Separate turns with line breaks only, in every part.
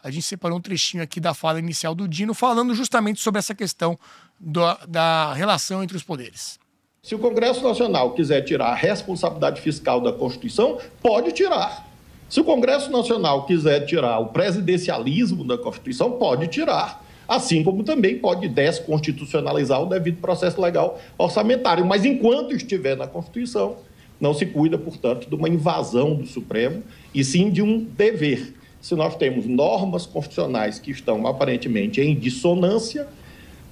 a gente separou um trechinho aqui da fala inicial do Dino, falando justamente sobre essa questão da relação entre os poderes.
Se o Congresso Nacional quiser tirar a responsabilidade fiscal da Constituição, pode tirar. Se o Congresso Nacional quiser tirar o presidencialismo da Constituição, pode tirar. Assim como também pode desconstitucionalizar o devido processo legal orçamentário. Mas enquanto estiver na Constituição, não se cuida, portanto, de uma invasão do Supremo, e sim de um dever. Se nós temos normas constitucionais que estão aparentemente em dissonância,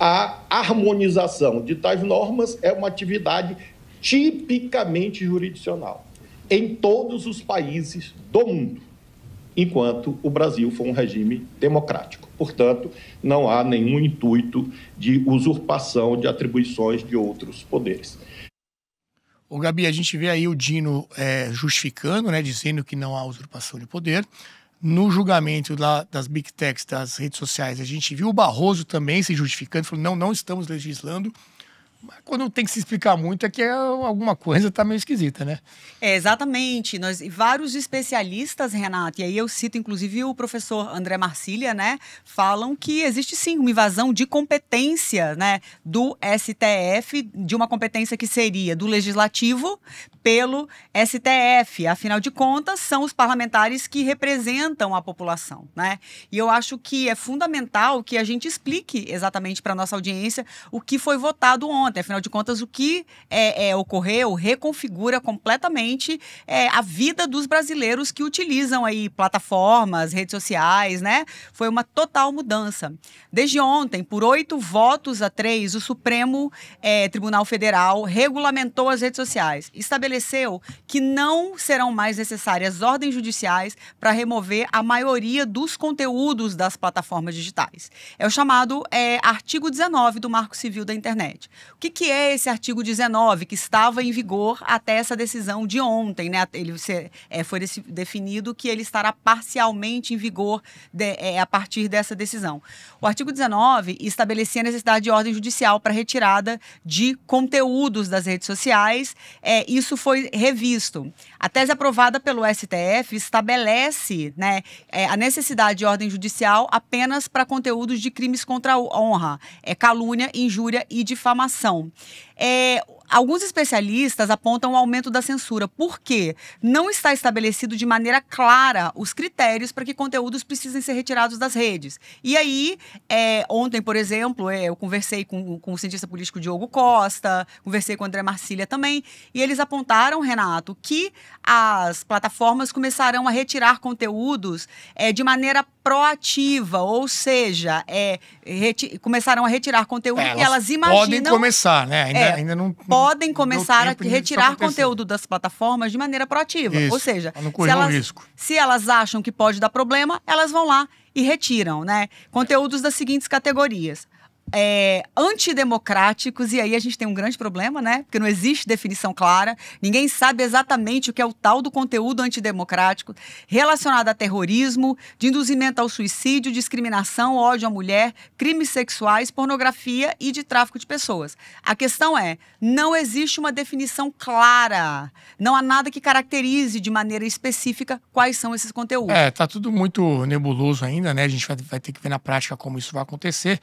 a harmonização de tais normas é uma atividade tipicamente jurisdicional em todos os países do mundo, enquanto o Brasil foi um regime democrático. Portanto, não há nenhum intuito de usurpação de atribuições de outros poderes.
Ô, Gabi, a gente vê aí o Dino justificando, né, dizendo que não há usurpação de poder. No julgamento lá das Big Techs, das redes sociais, a gente viu o Barroso também se justificando, falando, não estamos legislando. Mas quando tem que se explicar muito é que alguma coisa está meio esquisita, né?
Exatamente. Vários especialistas, Renato, e aí eu cito inclusive o professor André Marcília, né, falam que existe sim uma invasão de competência, né, do STF, de uma competência que seria do Legislativo pelo STF. Afinal de contas, são os parlamentares que representam a população, né? E eu acho que é fundamental que a gente explique exatamente para a nossa audiência o que foi votado ontem. Afinal de contas, o que ocorreu reconfigura completamente a vida dos brasileiros que utilizam aí plataformas, redes sociais, né? Foi uma total mudança. Desde ontem, por 8-3, o Supremo Tribunal Federal regulamentou as redes sociais. Estabeleceu que não serão mais necessárias ordens judiciais para remover a maioria dos conteúdos das plataformas digitais. É o chamado artigo 19 do Marco Civil da Internet. O que é esse artigo 19 que estava em vigor até essa decisão de ontem, né? Foi definido que ele estará parcialmente em vigor a partir dessa decisão. O artigo 19 estabelecia a necessidade de ordem judicial para retirada de conteúdos das redes sociais. Isso foi revisto. A tese aprovada pelo STF estabelece, né, a necessidade de ordem judicial apenas para conteúdos de crimes contra a honra, calúnia, injúria e difamação. Alguns especialistas apontam o aumento da censura, porque não está estabelecido de maneira clara os critérios para que conteúdos precisem ser retirados das redes. E aí, ontem, por exemplo, eu conversei com o cientista político Diogo Costa, conversei com o André Marcília também, e eles apontaram, Renato, que as plataformas começarão a retirar conteúdos de maneira proativa, ou seja, começaram a retirar conteúdo que elas imaginam...
Podem começar, né? Ainda não...
Podem começar a retirar conteúdo das plataformas de maneira proativa.
Isso,
ou seja,
não correr um risco.
Se elas acham que pode dar problema, elas vão lá e retiram, né? Conteúdos das seguintes categorias. Antidemocráticos, e aí a gente tem um grande problema, né? Porque não existe definição clara, ninguém sabe exatamente o que é o tal do conteúdo antidemocrático, relacionado a terrorismo, de induzimento ao suicídio, discriminação, ódio à mulher, crimes sexuais, pornografia e de tráfico de pessoas. A questão não existe uma definição clara, não há nada que caracterize de maneira específica quais são esses conteúdos.
Tá tudo muito nebuloso ainda, né? A gente vai ter que ver na prática como isso vai acontecer.